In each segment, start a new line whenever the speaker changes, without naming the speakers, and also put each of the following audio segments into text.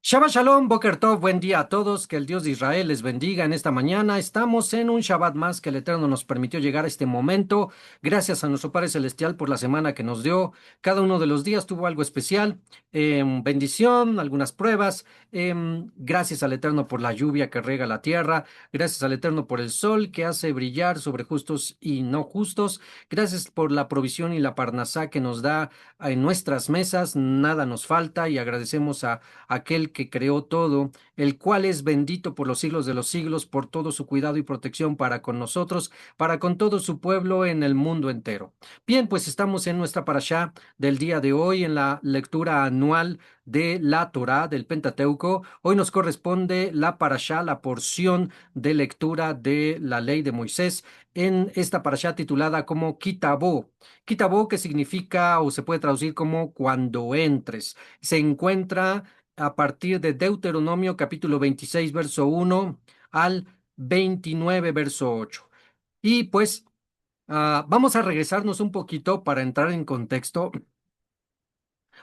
Shabbat Shalom, Boker Tov, buen día a todos, que el Dios de Israel les bendiga en esta mañana. Estamos en un Shabbat más que el Eterno nos permitió llegar a este momento. Gracias a nuestro Padre Celestial por la semana que nos dio. Cada uno de los días tuvo algo especial, bendición, algunas pruebas. Gracias al Eterno por la lluvia que riega la tierra. Gracias al Eterno por el sol que hace brillar sobre justos y no justos. Gracias por la provisión y la parnasá que nos da en nuestras mesas. Nada nos falta y agradecemos a aquel que creó todo, el cual es bendito por los siglos de los siglos, por todo su cuidado y protección para con nosotros, para con todo su pueblo en el mundo entero. Bien, pues estamos en nuestra parashá del día de hoy, en la lectura anual de la Torá, del Pentateuco. Hoy nos corresponde la parashá, la porción de lectura de la ley de Moisés, en esta parashá titulada como Kitabó. Kitabó, que significa o se puede traducir como cuando entres. Se encuentra a partir de Deuteronomio capítulo 26, verso 1 al 29, verso 8. Y pues vamos a regresarnos un poquito para entrar en contexto,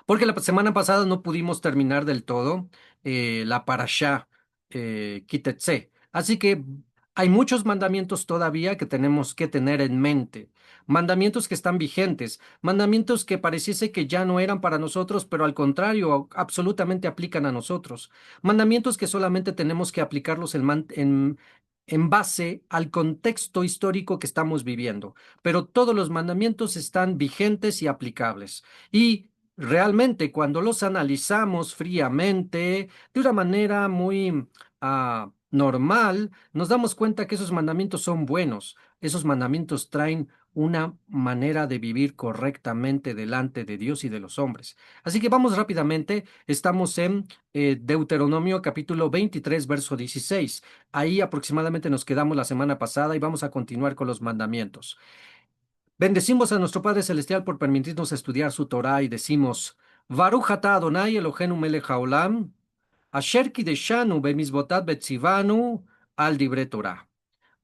porque la semana pasada no pudimos terminar del todo la parashá Kitetse. Así que hay muchos mandamientos todavía que tenemos que tener en mente. Mandamientos que están vigentes, mandamientos que pareciese que ya no eran para nosotros, pero al contrario, absolutamente aplican a nosotros. Mandamientos que solamente tenemos que aplicarlos en base al contexto histórico que estamos viviendo. Pero todos los mandamientos están vigentes y aplicables. Y realmente, cuando los analizamos fríamente, de una manera muy normal, nos damos cuenta que esos mandamientos son buenos. Esos mandamientos traen una manera de vivir correctamente delante de Dios y de los hombres. Así que vamos rápidamente. Estamos en Deuteronomio capítulo 23, verso 16. Ahí aproximadamente nos quedamos la semana pasada y vamos a continuar con los mandamientos. Bendecimos a nuestro Padre Celestial por permitirnos estudiar su Torá y decimos, Baruch atah Adonai Eloheinu melech haolam, asher kideshanu bemizvotat betzivanu al dibre Torah.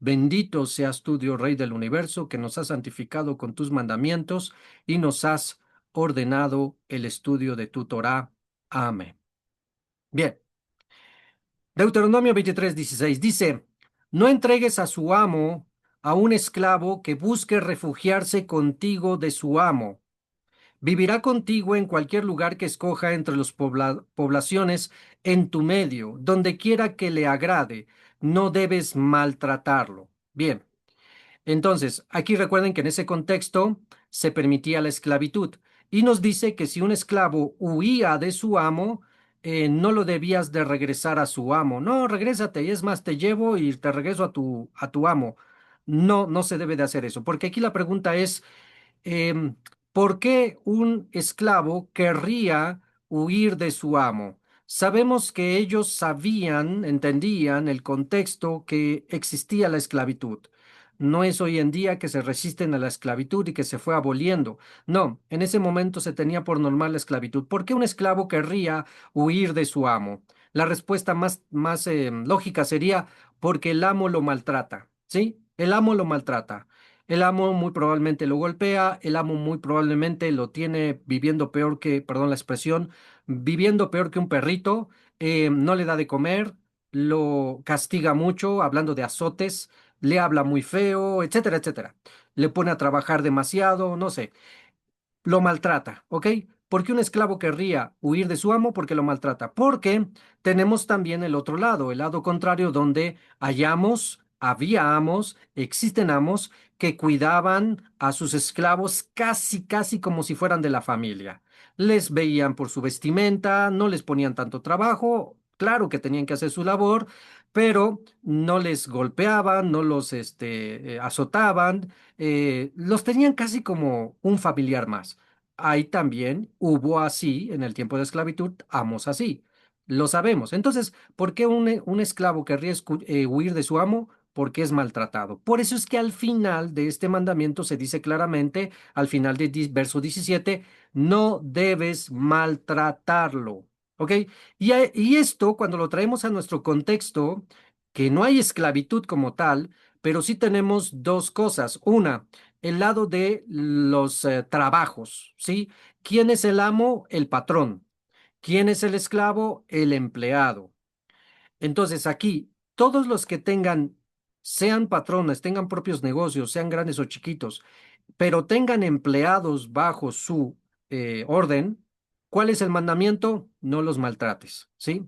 Bendito seas tú, Dios Rey del universo, que nos has santificado con tus mandamientos y nos has ordenado el estudio de tu Torá. Amén. Bien, Deuteronomio 23:16 dice, no entregues a su amo a un esclavo que busque refugiarse contigo de su amo. Vivirá contigo en cualquier lugar que escoja entre las poblaciones en tu medio, donde quiera que le agrade. No debes maltratarlo. Bien, entonces, aquí recuerden que en ese contexto se permitía la esclavitud y nos dice que si un esclavo huía de su amo, no lo debías de regresar a su amo. No, regrésate y es más, te llevo y te regreso a tu amo. No, no se debe de hacer eso, porque aquí la pregunta es em, ¿por qué un esclavo querría huir de su amo? Sabemos que ellos sabían, entendían el contexto que existía la esclavitud. No es hoy en día que se resisten a la esclavitud y que se fue aboliendo. No, en ese momento se tenía por normal la esclavitud. ¿Por qué un esclavo querría huir de su amo? La respuesta más lógica sería porque el amo lo maltrata, ¿sí? El amo lo maltrata. El amo muy probablemente lo golpea, el amo muy probablemente lo tiene viviendo peor que, perdón la expresión, viviendo peor que un perrito, no le da de comer, lo castiga mucho, hablando de azotes, le habla muy feo, etcétera, etcétera. Le pone a trabajar demasiado, no sé, lo maltrata, ¿ok? ¿Por qué un esclavo querría huir de su amo? Porque lo maltrata. Porque tenemos también el otro lado, el lado contrario, donde había amos, existen amos que cuidaban a sus esclavos casi, casi como si fueran de la familia. Les veían por su vestimenta, no les ponían tanto trabajo, claro que tenían que hacer su labor, pero no les golpeaban, no los azotaban, los tenían casi como un familiar más. Ahí también hubo así, en el tiempo de esclavitud, amos así. Lo sabemos. Entonces, ¿por qué un esclavo querría huir de su amo? Porque es maltratado. Por eso es que al final de este mandamiento se dice claramente, al final de verso 17, no debes maltratarlo. ¿Ok? Y esto, cuando lo traemos a nuestro contexto, que no hay esclavitud como tal, pero sí tenemos dos cosas. Una, el lado de los trabajos, ¿sí? ¿Quién es el amo? El patrón. ¿Quién es el esclavo? El empleado. Entonces aquí, todos los que tengan, sean patrones, tengan propios negocios, sean grandes o chiquitos, pero tengan empleados bajo su orden, ¿cuál es el mandamiento? No los maltrates, ¿sí?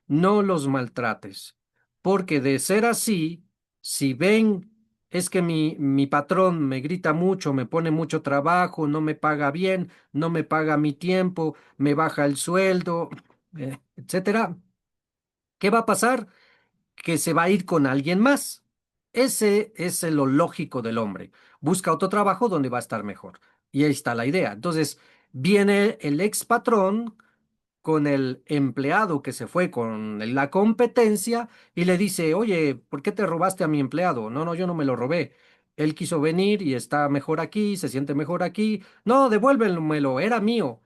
No los maltrates, porque de ser así, si ven, es que mi patrón me grita mucho, me pone mucho trabajo, no me paga bien, no me paga mi tiempo, me baja el sueldo, etcétera, ¿qué va a pasar? Que se va a ir con alguien más. Ese es lo lógico del hombre. Busca otro trabajo donde va a estar mejor. Y ahí está la idea. Entonces, viene el ex patrón con el empleado que se fue con la competencia y le dice, oye, ¿por qué te robaste a mi empleado? No, no, yo no me lo robé. Él quiso venir y está mejor aquí, se siente mejor aquí. No, devuélvemelo, era mío.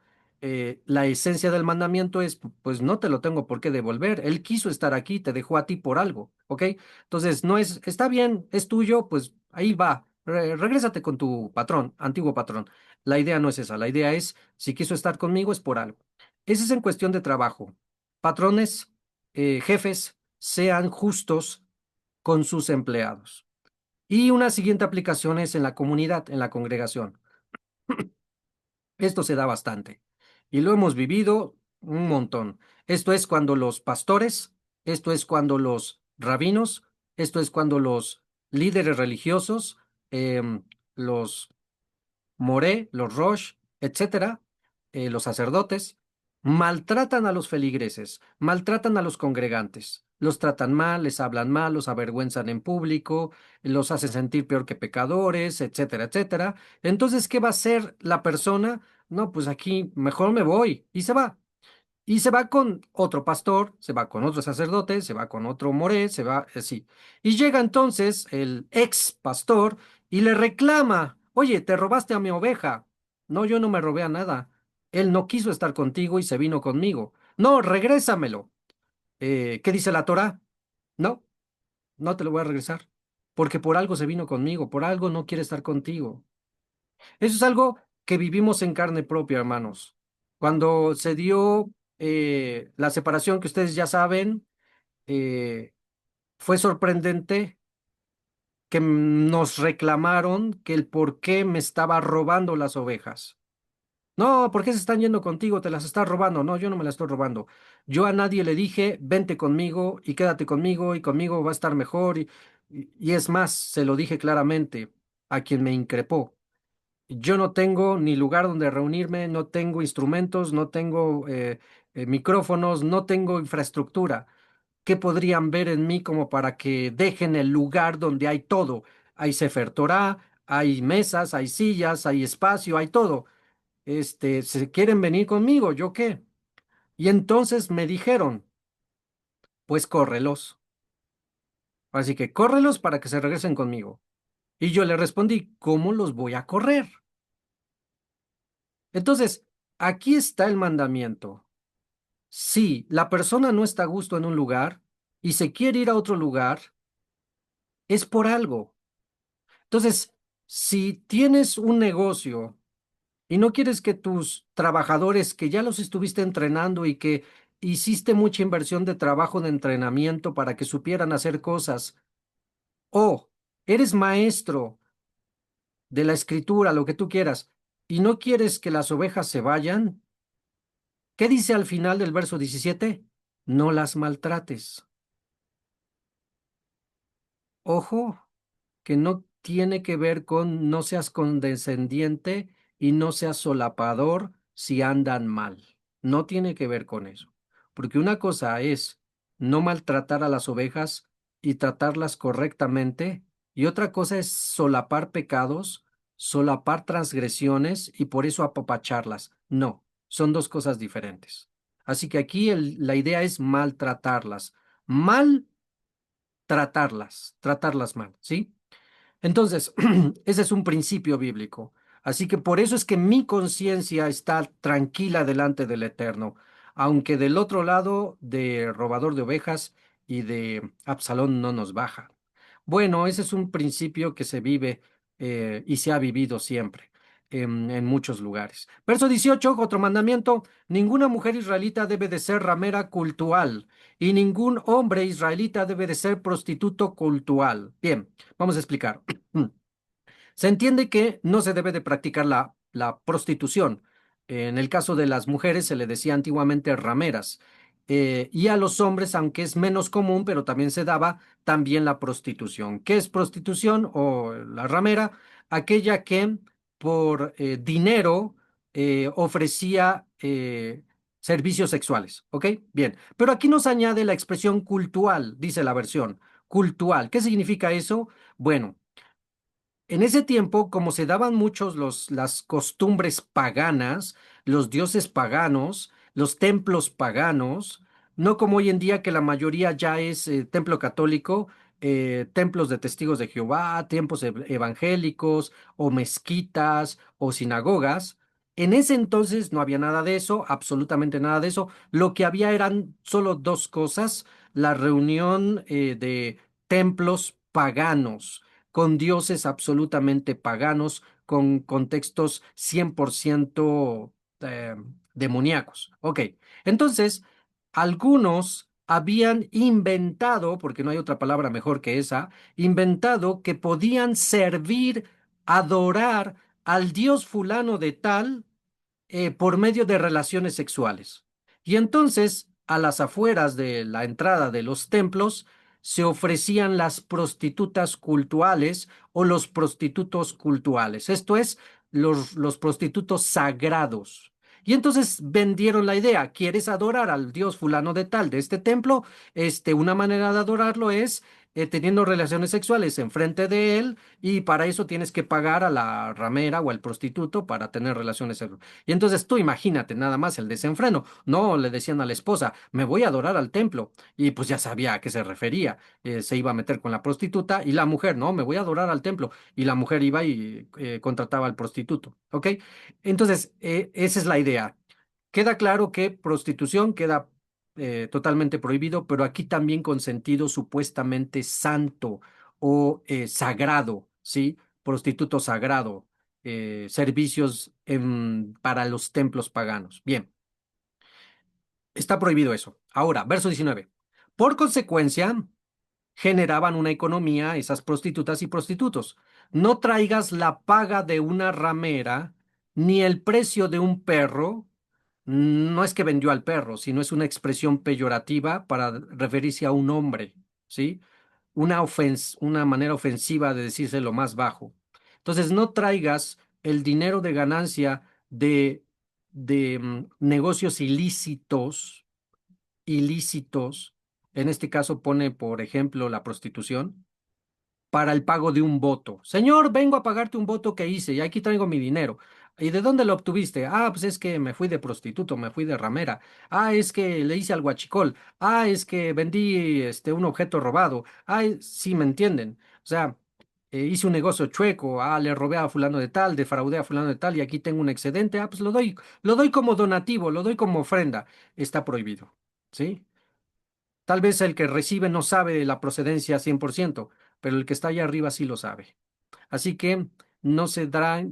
La esencia del mandamiento es, pues no te lo tengo por qué devolver. Él quiso estar aquí, te dejó a ti por algo, ¿ok? Entonces, no es, está bien, es tuyo, pues ahí va. Regrésate con tu patrón, antiguo patrón. La idea no es esa, la idea es, si quiso estar conmigo es por algo. Ese es en cuestión de trabajo. Patrones, jefes, sean justos con sus empleados. Y una siguiente aplicación es en la comunidad, en la congregación. Esto se da bastante y lo hemos vivido un montón. Esto es cuando los pastores, esto es cuando los rabinos, esto es cuando los líderes religiosos, los Moré, los Roche, etcétera, los sacerdotes, maltratan a los feligreses, maltratan a los congregantes, los tratan mal, les hablan mal, los avergüenzan en público, los hacen sentir peor que pecadores, etcétera, etcétera. Entonces, ¿qué va a hacer la persona? No, pues aquí mejor me voy y se va. Y se va con otro pastor, se va con otro sacerdote, se va con otro moré, se va así. Y llega entonces el ex pastor y le reclama, oye, te robaste a mi oveja. No, yo no me robé a nada. Él no quiso estar contigo y se vino conmigo. No, regrésamelo. ¿Qué dice la Torá? No, no te lo voy a regresar. Porque por algo se vino conmigo, por algo no quiere estar contigo. Eso es algo que vivimos en carne propia, hermanos. Cuando se dio la separación que ustedes ya saben, eh, fue sorprendente que nos reclamaron que el por qué me estaba robando las ovejas. No, ¿por qué se están yendo contigo? Te las estás robando. No, yo no me las estoy robando. Yo a nadie le dije, vente conmigo y quédate conmigo y conmigo va a estar mejor. Y es más, se lo dije claramente a quien me increpó. Yo no tengo ni lugar donde reunirme, no tengo instrumentos, no tengo micrófonos, no tengo infraestructura. ¿Qué podrían ver en mí como para que dejen el lugar donde hay todo? Hay Sefer Torah, hay mesas, hay sillas, hay espacio, hay todo. ¿Se quieren venir conmigo? ¿Yo qué? Y entonces me dijeron, pues córrelos. Así que córrelos para que se regresen conmigo. Y yo le respondí, ¿cómo los voy a correr? Entonces, aquí está el mandamiento. Si la persona no está a gusto en un lugar y se quiere ir a otro lugar, es por algo. Entonces, si tienes un negocio y no quieres que tus trabajadores, que ya los estuviste entrenando y que hiciste mucha inversión de trabajo de entrenamiento para que supieran hacer cosas, o eres maestro de la escritura, lo que tú quieras, y no quieres que las ovejas se vayan, ¿qué dice al final del verso 17? No las maltrates. Ojo, que no tiene que ver con no seas condescendiente y no seas solapador si andan mal. No tiene que ver con eso. Porque una cosa es no maltratar a las ovejas y tratarlas correctamente, y otra cosa es solapar pecados, solapar transgresiones y por eso apapacharlas. No, son dos cosas diferentes. Así que aquí la idea es maltratarlas. Mal tratarlas mal, ¿sí? Entonces, ese es un principio bíblico. Así que por eso es que mi conciencia está tranquila delante del Eterno, aunque del otro lado de robador de ovejas y de Absalón no nos baja. Bueno, ese es un principio que se vive y se ha vivido siempre. en muchos lugares. Verso 18, otro mandamiento, ninguna mujer israelita debe de ser ramera cultual y ningún hombre israelita debe de ser prostituto cultual. Bien, vamos a explicar. Se entiende que no se debe de practicar la prostitución. En el caso de las mujeres se le decía antiguamente rameras. Y a los hombres, aunque es menos común, pero también se daba también la prostitución. ¿Qué es prostitución o la ramera? Aquella que por dinero ofrecía servicios sexuales. ¿Ok? Bien. Pero aquí nos añade la expresión cultual, dice la versión. Cultual. ¿Qué significa eso? Bueno. En ese tiempo, como se daban muchos las costumbres paganas, los dioses paganos, los templos paganos, no como hoy en día que la mayoría ya es templo católico, templos de testigos de Jehová, templos evangélicos o mezquitas o sinagogas. En ese entonces no había nada de eso, absolutamente nada de eso. Lo que había eran solo dos cosas, la reunión de templos paganos con dioses absolutamente paganos, con contextos 100% eh, demoníacos. Ok, entonces, algunos habían inventado, porque no hay otra palabra mejor que esa, inventado que podían servir, adorar al dios fulano de tal por medio de relaciones sexuales. Y entonces, a las afueras de la entrada de los templos, se ofrecían las prostitutas cultuales o los prostitutos cultuales, esto es, los prostitutos sagrados. Y entonces vendieron la idea, ¿quieres adorar al dios fulano de tal de este templo? Una manera de adorarlo es teniendo relaciones sexuales enfrente de él y para eso tienes que pagar a la ramera o al prostituto para tener relaciones sexuales. Y entonces tú imagínate nada más el desenfreno. No, le decían a la esposa, me voy a adorar al templo. Y pues ya sabía a qué se refería. Se iba a meter con la prostituta y la mujer, no, me voy a adorar al templo. Y la mujer iba y contrataba al prostituto. ¿Ok? Entonces, esa es la idea. Queda claro que prostitución queda totalmente prohibido, pero aquí también con sentido supuestamente santo o sagrado, ¿sí? Prostituto sagrado, servicios para los templos paganos. Bien, está prohibido eso. Ahora, verso 19. Por consecuencia, generaban una economía esas prostitutas y prostitutos. No traigas la paga de una ramera, ni el precio de un perro. No es que vendió al perro, sino es una expresión peyorativa para referirse a un hombre, ¿sí? Una manera ofensiva de decirse lo más bajo. Entonces, no traigas el dinero de ganancia de negocios ilícitos, en este caso pone, por ejemplo, la prostitución, para el pago de un voto. Señor, vengo a pagarte un voto que hice y aquí traigo mi dinero. ¿Y de dónde lo obtuviste? Ah, pues es que me fui de prostituto, me fui de ramera. Ah, es que le hice al guachicol. Ah, es que vendí un objeto robado. Ah, sí, me entienden. O sea, hice un negocio chueco. Ah, le robé a fulano de tal, defraudé a fulano de tal y aquí tengo un excedente. Ah, pues lo doy como donativo, lo doy como ofrenda. Está prohibido. ¿Sí? Tal vez el que recibe no sabe la procedencia 100%, pero el que está allá arriba sí lo sabe. Así que no se dará,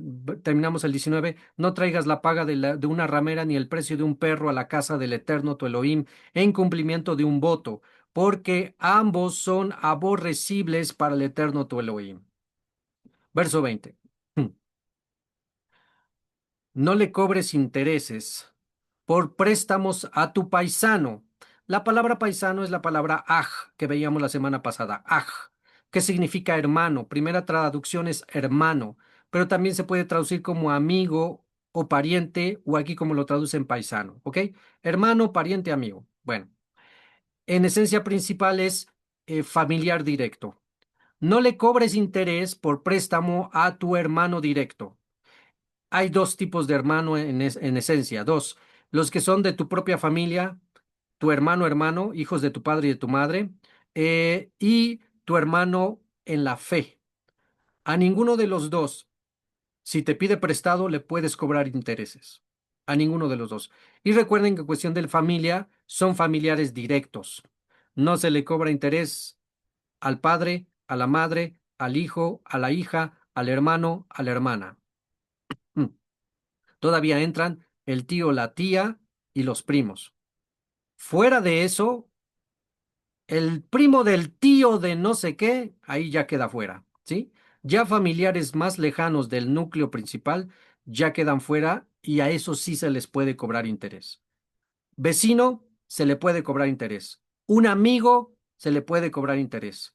terminamos el 19, no traigas la paga de una ramera ni el precio de un perro a la casa del Eterno tu Elohim en cumplimiento de un voto, porque ambos son aborrecibles para el Eterno tu Elohim. Verso 20. No le cobres intereses por préstamos a tu paisano. La palabra paisano es la palabra aj que veíamos la semana pasada, aj, que significa hermano. Primera traducción es hermano, pero también se puede traducir como amigo o pariente, o aquí como lo traducen paisano, ¿ok? Hermano, pariente, amigo. Bueno, en esencia principal es familiar directo. No le cobres interés por préstamo a tu hermano directo. Hay dos tipos de hermano en esencia, dos. Los que son de tu propia familia, tu hermano, hijos de tu padre y de tu madre, y tu hermano en la fe. A ninguno de los dos, si te pide prestado, le puedes cobrar intereses. A ninguno de los dos. Y recuerden que en cuestión de familia, son familiares directos. No se le cobra interés al padre, a la madre, al hijo, a la hija, al hermano, a la hermana. Todavía entran el tío, la tía y los primos. Fuera de eso, el primo del tío de no sé qué, ahí ya queda fuera, ¿sí? Ya familiares más lejanos del núcleo principal ya quedan fuera y a eso sí se les puede cobrar interés. Vecino, se le puede cobrar interés. Un amigo, se le puede cobrar interés.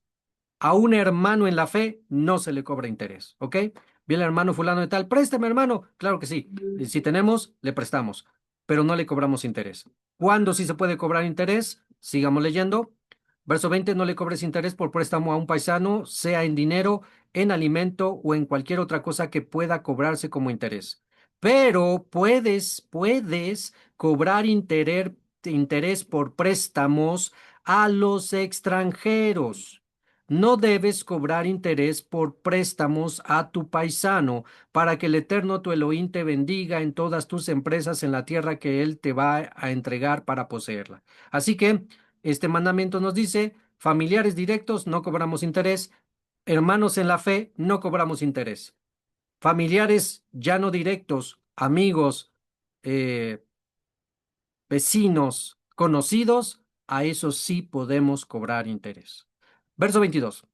A un hermano en la fe no se le cobra interés, ¿ok? Bien, el hermano fulano de tal, préstame, hermano. Claro que sí. Y si tenemos, le prestamos, pero no le cobramos interés. ¿Cuándo sí se puede cobrar interés? Sigamos leyendo. Verso 20, no le cobres interés por préstamo a un paisano, sea en dinero, en alimento o en cualquier otra cosa que pueda cobrarse como interés. Pero puedes cobrar interés por préstamos a los extranjeros. No debes cobrar interés por préstamos a tu paisano, para que el Eterno tu Elohim te bendiga en todas tus empresas en la tierra que Él te va a entregar para poseerla. Así que este mandamiento nos dice, familiares directos no cobramos interés, hermanos en la fe no cobramos interés. Familiares ya no directos, amigos, eh, vecinos, conocidos, a esos sí podemos cobrar interés. Verso 22.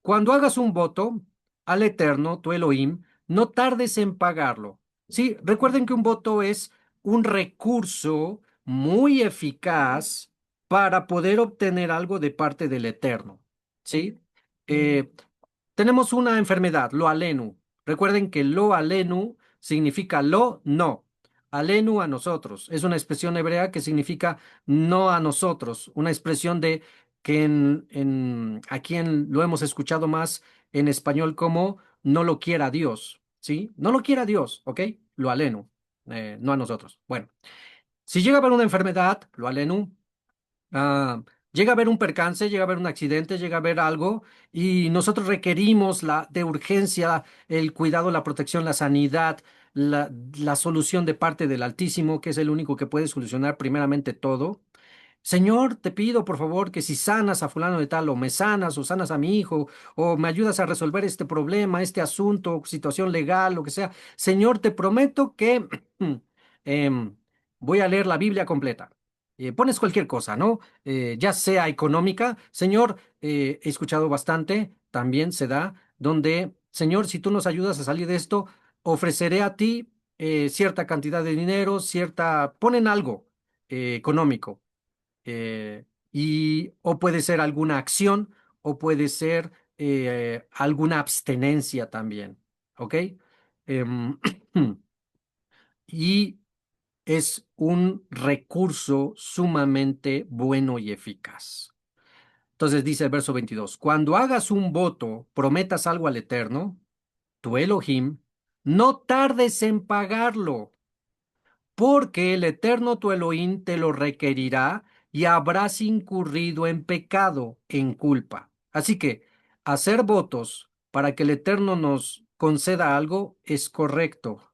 Cuando hagas un voto al Eterno, tu Elohim, no tardes en pagarlo. Sí, recuerden que un voto es un recurso muy eficaz para poder obtener algo de parte del Eterno. ¿Sí? Eh, tenemos una enfermedad, lo alenu. Recuerden que lo alenu significa lo no. Alenu a nosotros. Es una expresión hebrea que significa no a nosotros. Una expresión de que aquí lo hemos escuchado más en español como no lo quiera Dios. ¿Sí? No lo quiera Dios, ¿ok? Lo alenu, no a nosotros. Bueno, si llega a haber una enfermedad, lo alenu, llega a haber un percance, llega a haber un accidente, llega a haber algo y nosotros requerimos de urgencia el cuidado, la protección, la sanidad, la solución de parte del Altísimo, que es el único que puede solucionar primeramente todo. Señor, te pido por favor que si sanas a fulano de tal, o sanas a mi hijo, o me ayudas a resolver este problema, este asunto, situación legal, lo que sea. Señor, te prometo que em, voy a leer la Biblia completa. Pones cualquier cosa, ¿no? Ya sea económica. Señor, he escuchado bastante, también se da, donde, Señor, si tú nos ayudas a salir de esto, ofreceré a ti cierta cantidad de dinero, ponen algo económico y o puede ser alguna acción o puede ser alguna abstenencia también, ¿ok? Em, y es un recurso sumamente bueno y eficaz. Entonces dice el verso 22, cuando hagas un voto, prometas algo al Eterno, tu Elohim, no tardes en pagarlo porque el Eterno tu Elohim te lo requerirá y habrás incurrido en pecado, en culpa. Así que hacer votos para que el Eterno nos conceda algo es correcto.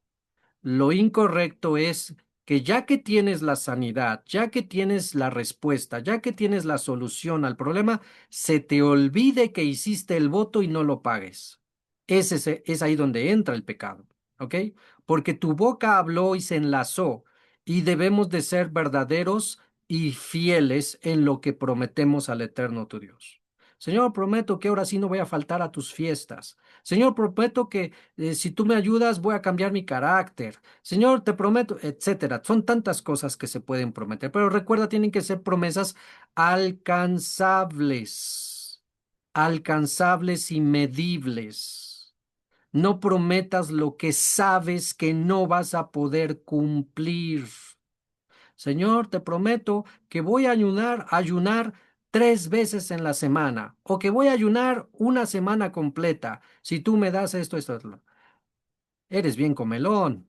Lo incorrecto es que ya que tienes la sanidad, ya que tienes la respuesta, ya que tienes la solución al problema, se te olvide que hiciste el voto y no lo pagues. Es ahí donde entra el pecado, ¿ok? Porque tu boca habló y se enlazó y debemos de ser verdaderos y fieles en lo que prometemos al Eterno tu Dios. Señor, prometo que ahora sí no voy a faltar a tus fiestas. Señor, prometo que si tú me ayudas voy a cambiar mi carácter. Señor, te prometo, etcétera. Son tantas cosas que se pueden prometer, pero recuerda, tienen que ser promesas alcanzables, alcanzables y medibles. No prometas lo que sabes que no vas a poder cumplir. Señor, te prometo que voy a ayunar 3 veces en la semana o que voy a ayunar una semana completa. Si tú me das esto. Eres bien comelón.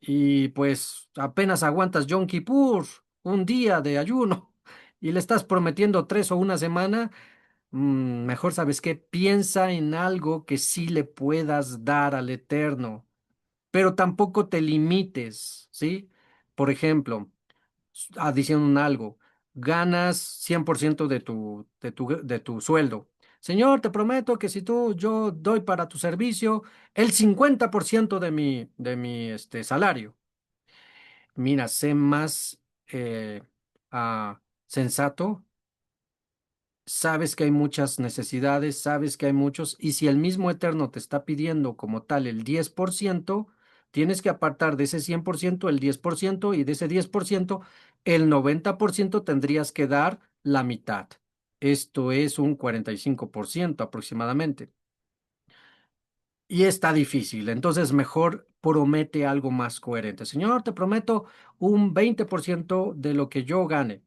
Y pues apenas aguantas Yom Kippur, un día de ayuno, y le estás prometiendo 3 o una semana, mejor sabes qué, piensa en algo que sí le puedas dar al Eterno, pero tampoco te limites, ¿sí? Por ejemplo, diciendo un algo, ganas 100% de tu sueldo. Señor, te prometo que si yo doy para tu servicio el 50% de mi salario. Mira, sé más eh, sensato, sabes que hay muchas necesidades, sabes que hay muchos, y si el mismo Eterno te está pidiendo como tal el 10%, tienes que apartar de ese 100% el 10% y de ese 10% el 90% tendrías que dar la mitad. Esto es un 45% aproximadamente. Y está difícil, entonces mejor promete algo más coherente. Señor, te prometo un 20% de lo que yo gane.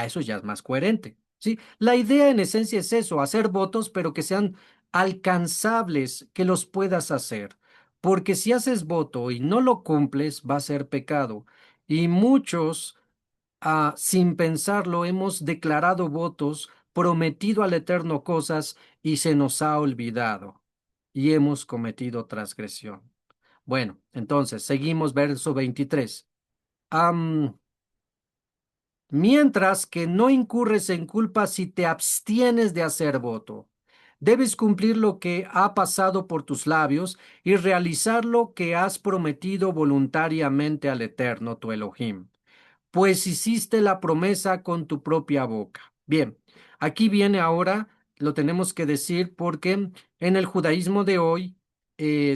Eso ya es más coherente, ¿sí? La idea en esencia es eso, hacer votos, pero que sean alcanzables, que los puedas hacer. Porque si haces voto y no lo cumples, va a ser pecado. Y muchos, sin pensarlo, hemos declarado votos, prometido al Eterno cosas y se nos ha olvidado. Y hemos cometido transgresión. Bueno, entonces, seguimos verso 23. Mientras que no incurres en culpa si te abstienes de hacer voto. Debes cumplir lo que ha pasado por tus labios y realizar lo que has prometido voluntariamente al Eterno, tu Elohim, pues hiciste la promesa con tu propia boca. Bien, aquí viene ahora, lo tenemos que decir porque en el judaísmo de hoy,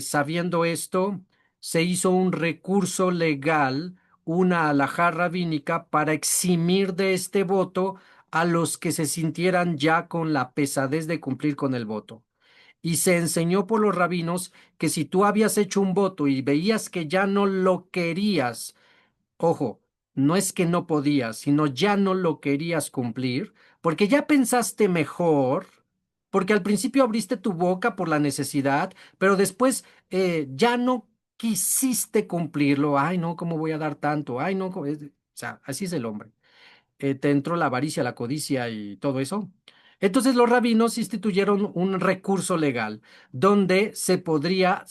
sabiendo esto, se hizo un recurso legal, una alajá rabínica para eximir de este voto a los que se sintieran ya con la pesadez de cumplir con el voto. Y se enseñó por los rabinos que si tú habías hecho un voto y veías que ya no lo querías, ojo, no es que no podías, sino ya no lo querías cumplir, porque ya pensaste mejor, porque al principio abriste tu boca por la necesidad, pero después ya no quisiste cumplirlo. Ay, no, ¿cómo voy a dar tanto? Ay, no, o sea, así es el hombre. Te entró la avaricia, la codicia y todo eso. Entonces los rabinos instituyeron un recurso legal donde se podía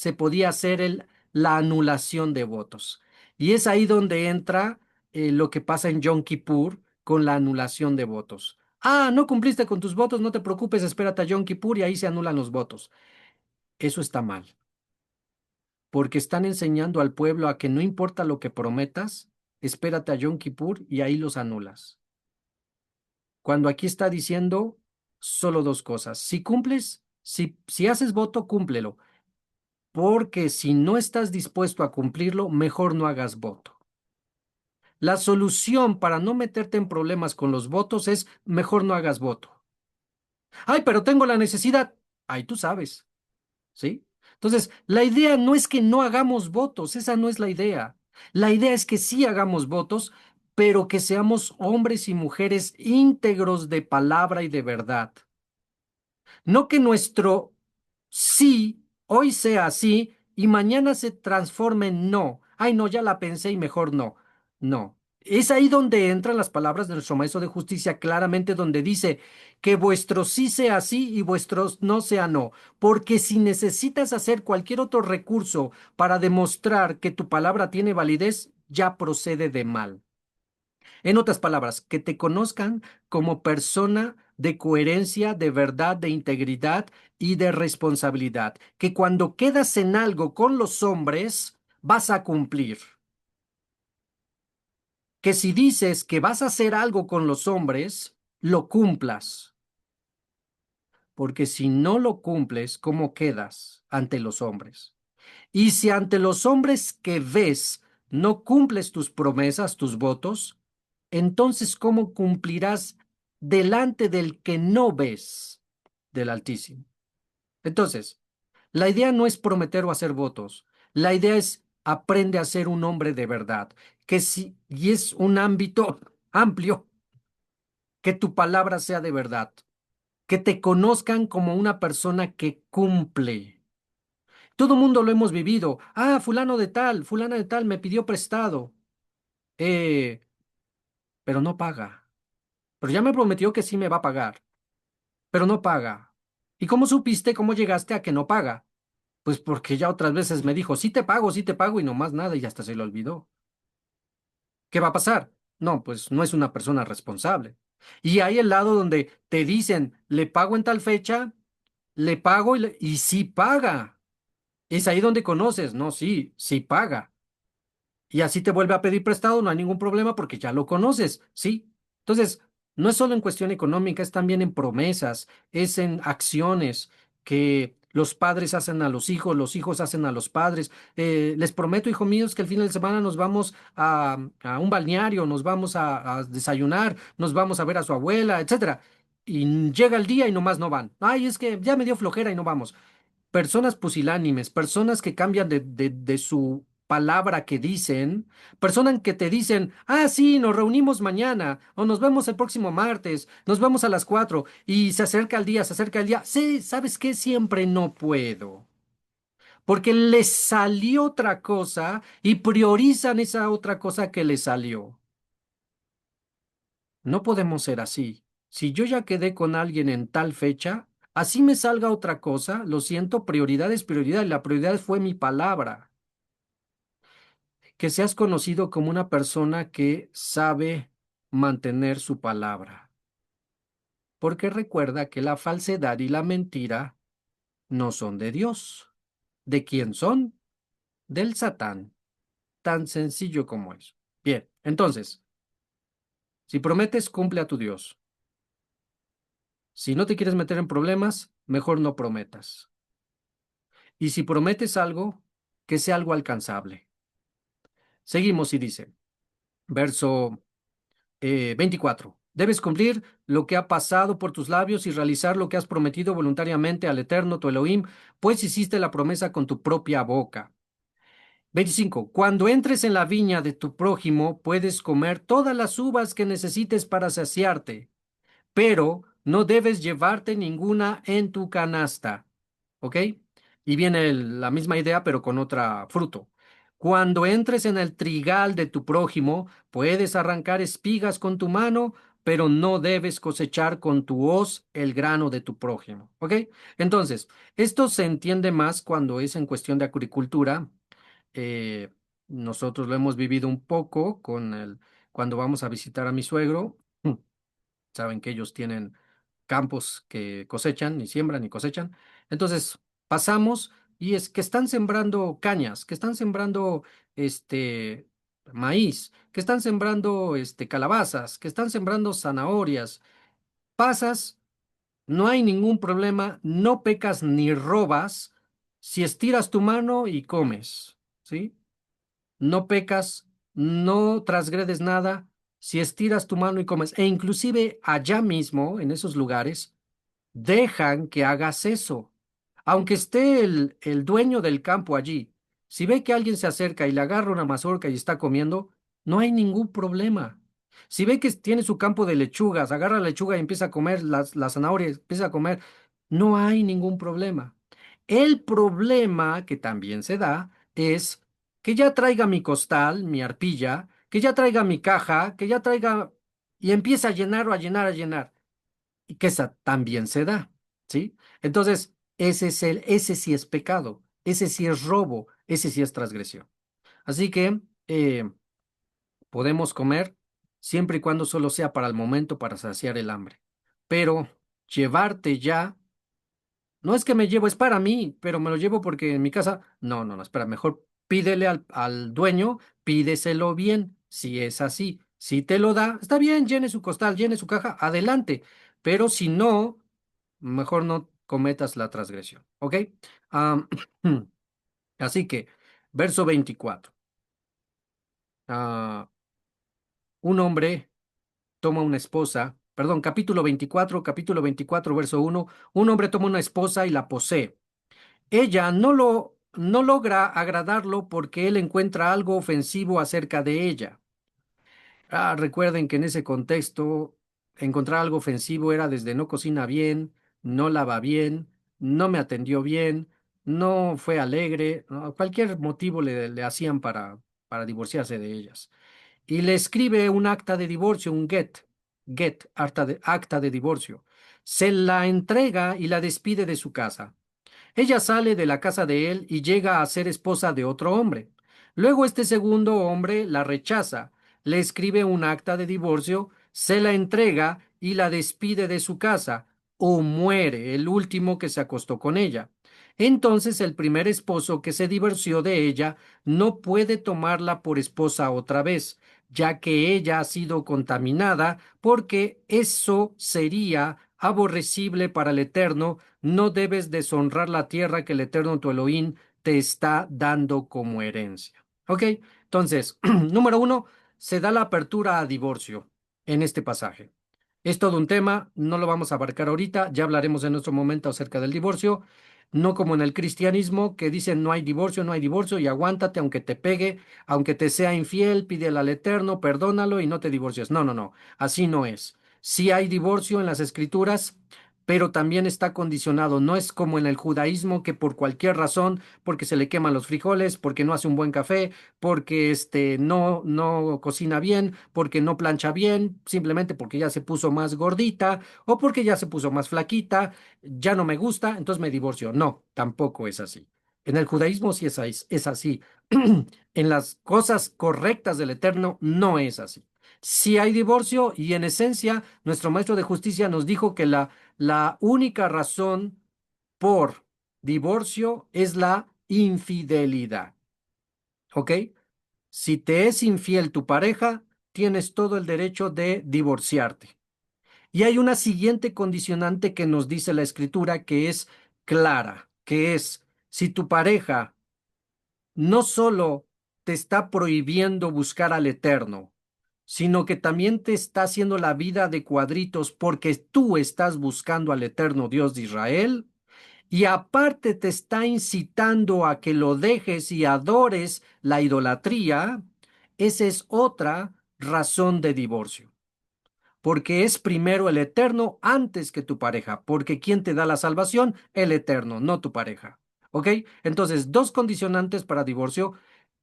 hacer la anulación de votos. Y es ahí donde entra lo que pasa en Yom Kippur con la anulación de votos. No cumpliste con tus votos, no te preocupes, espérate a Yom Kippur y ahí se anulan los votos. Eso está mal, porque están enseñando al pueblo a que no importa lo que prometas, espérate a Yom Kippur y ahí los anulas. Cuando aquí está diciendo solo dos cosas. Si cumples, si haces voto, cúmplelo, porque si no estás dispuesto a cumplirlo, mejor no hagas voto. La solución para no meterte en problemas con los votos es mejor no hagas voto. Ay, pero tengo la necesidad. Ay, tú sabes, ¿sí? Entonces, la idea no es que no hagamos votos, esa no es la idea. La idea es que sí hagamos votos, pero que seamos hombres y mujeres íntegros de palabra y de verdad. No que nuestro sí hoy sea así y mañana se transforme en no. Ay, no, ya la pensé y mejor no. No. Es ahí donde entran las palabras de nuestro Maestro de Justicia, claramente donde dice que vuestro sí sea sí y vuestros no sea no. Porque si necesitas hacer cualquier otro recurso para demostrar que tu palabra tiene validez, ya procede de mal. En otras palabras, que te conozcan como persona de coherencia, de verdad, de integridad y de responsabilidad. Que cuando quedas en algo con los hombres, vas a cumplir. Que si dices que vas a hacer algo con los hombres, lo cumplas. Porque si no lo cumples, ¿cómo quedas ante los hombres? Y si ante los hombres que ves no cumples tus promesas, tus votos, entonces ¿cómo cumplirás delante del que no ves, del Altísimo? Entonces, la idea no es prometer o hacer votos. La idea es aprende a ser un hombre de verdad, que si, y es un ámbito amplio, que tu palabra sea de verdad, que te conozcan como una persona que cumple. Todo mundo lo hemos vivido. Fulano de tal, fulana de tal me pidió prestado, eh, pero no paga. Pero ya me prometió que sí me va a pagar, pero no paga. ¿Y cómo supiste cómo llegaste a que no paga? Pues porque ya otras veces me dijo, sí te pago y no más nada y hasta se lo olvidó. ¿Qué va a pasar? No, pues no es una persona responsable. Y hay el lado donde te dicen, le pago en tal fecha, le pago y sí paga. Es ahí donde conoces, no, sí, sí paga. Y así te vuelve a pedir prestado, no hay ningún problema porque ya lo conoces, ¿sí? Entonces, no es solo en cuestión económica, es también en promesas, es en acciones que los padres hacen a los hijos hacen a los padres. Les prometo, hijo míos, que el fin de semana nos vamos a un balneario, nos vamos a desayunar, nos vamos a ver a su abuela, etcétera. Y llega el día y nomás no van. Ay, es que ya me dio flojera y no vamos. Personas pusilánimes, personas que cambian de su palabra que dicen, personas que te dicen, ah, sí, nos reunimos mañana o nos vemos el próximo martes, nos vemos a las 4 y se acerca el día, se acerca el día. Sí, ¿sabes qué? Siempre no puedo. Porque les salió otra cosa y priorizan esa otra cosa que les salió. No podemos ser así. Si yo ya quedé con alguien en tal fecha, así me salga otra cosa, lo siento, prioridad es prioridad y la prioridad fue mi palabra. Que seas conocido como una persona que sabe mantener su palabra. Porque recuerda que la falsedad y la mentira no son de Dios. ¿De quién son? Del Satán. Tan sencillo como eso. Bien, entonces, si prometes, cumple a tu Dios. Si no te quieres meter en problemas, mejor no prometas. Y si prometes algo, que sea algo alcanzable. Seguimos y dice, verso 24. Debes cumplir lo que ha pasado por tus labios y realizar lo que has prometido voluntariamente al Eterno tu Elohim, pues hiciste la promesa con tu propia boca. 25. Cuando entres en la viña de tu prójimo, puedes comer todas las uvas que necesites para saciarte, pero no debes llevarte ninguna en tu canasta. ¿Ok? Y viene la misma idea, pero con otra fruto. Cuando entres en el trigal de tu prójimo, puedes arrancar espigas con tu mano, pero no debes cosechar con tu hoz el grano de tu prójimo. ¿Ok? Entonces, esto se entiende más cuando es en cuestión de agricultura. eh, Nosotros lo hemos vivido un poco cuando vamos a visitar a mi suegro. Saben que ellos tienen campos que cosechan y siembran y cosechan. Entonces, pasamos y es que están sembrando cañas, que están sembrando este maíz, que están sembrando calabazas, que están sembrando zanahorias. Pasas, no hay ningún problema, no pecas ni robas si estiras tu mano y comes, ¿sí? No pecas, no transgredes nada si estiras tu mano y comes. E inclusive allá mismo, en esos lugares, dejan que hagas eso. Aunque esté el dueño del campo allí, si ve que alguien se acerca y le agarra una mazorca y está comiendo, no hay ningún problema. Si ve que tiene su campo de lechugas, agarra la lechuga y empieza a comer las zanahorias, empieza a comer, no hay ningún problema. El problema que también se da es que ya traiga mi costal, mi arpilla, que ya traiga mi caja, que ya traiga y empieza a llenar o a llenar, a llenar y que esa también se da, ¿sí? Entonces, ese sí es pecado, ese sí es robo, ese sí es transgresión. Así que podemos comer siempre y cuando solo sea para el momento, para saciar el hambre. Pero llevarte ya, no es que me llevo, es para mí, pero me lo llevo porque en mi casa, no, no, no, espera, mejor pídele al dueño, pídeselo bien, si es así. Si te lo da, está bien, llene su costal, llene su caja, adelante. Pero si no, mejor no cometas la transgresión. ¿Ok? Am, así que, verso 24. Ah, un hombre toma una esposa, perdón, capítulo 24, verso 1. Un hombre toma una esposa y la posee. Ella no logra agradarlo porque él encuentra algo ofensivo acerca de ella. Recuerden que en ese contexto encontrar algo ofensivo era desde no cocina bien, no lava bien, no me atendió bien, no fue alegre, ¿no? Cualquier motivo le hacían para divorciarse de ellas. Y le escribe un acta de divorcio, un acta de divorcio. Se la entrega y la despide de su casa. Ella sale de la casa de él y llega a ser esposa de otro hombre. Luego este segundo hombre la rechaza, le escribe un acta de divorcio, se la entrega y la despide de su casa, o muere el último que se acostó con ella. Entonces el primer esposo que se divorció de ella no puede tomarla por esposa otra vez, ya que ella ha sido contaminada, porque eso sería aborrecible para el Eterno. No debes deshonrar la tierra que el Eterno tu Elohim te está dando como herencia. ¿Ok? Entonces, número uno, se da la apertura a divorcio en este pasaje. Es todo un tema, no lo vamos a abarcar ahorita, ya hablaremos en otro momento acerca del divorcio, no como en el cristianismo que dicen no hay divorcio, no hay divorcio y aguántate aunque te pegue, aunque te sea infiel, pídele al Eterno, perdónalo y no te divorcies. No, no, no, así no es. Sí hay divorcio en las escrituras, pero también está condicionado. No es como en el judaísmo que por cualquier razón, porque se le queman los frijoles, porque no hace un buen café, porque no cocina bien, porque no plancha bien, simplemente porque ya se puso más gordita o porque ya se puso más flaquita, ya no me gusta, entonces me divorcio. No, tampoco es así. En el judaísmo sí es así. En las cosas correctas del Eterno no es así. Sí hay divorcio y en esencia nuestro maestro de justicia nos dijo que la única razón por divorcio es la infidelidad. ¿Ok? Si te es infiel tu pareja, tienes todo el derecho de divorciarte. Y hay una siguiente condicionante que nos dice la escritura que es clara, que es si tu pareja no solo te está prohibiendo buscar al Eterno, sino que también te está haciendo la vida de cuadritos porque tú estás buscando al Eterno Dios de Israel, y aparte te está incitando a que lo dejes y adores la idolatría, esa es otra razón de divorcio. Porque es primero el Eterno antes que tu pareja, porque ¿quién te da la salvación? El Eterno, no tu pareja. ¿Ok? Entonces, dos condicionantes para divorcio: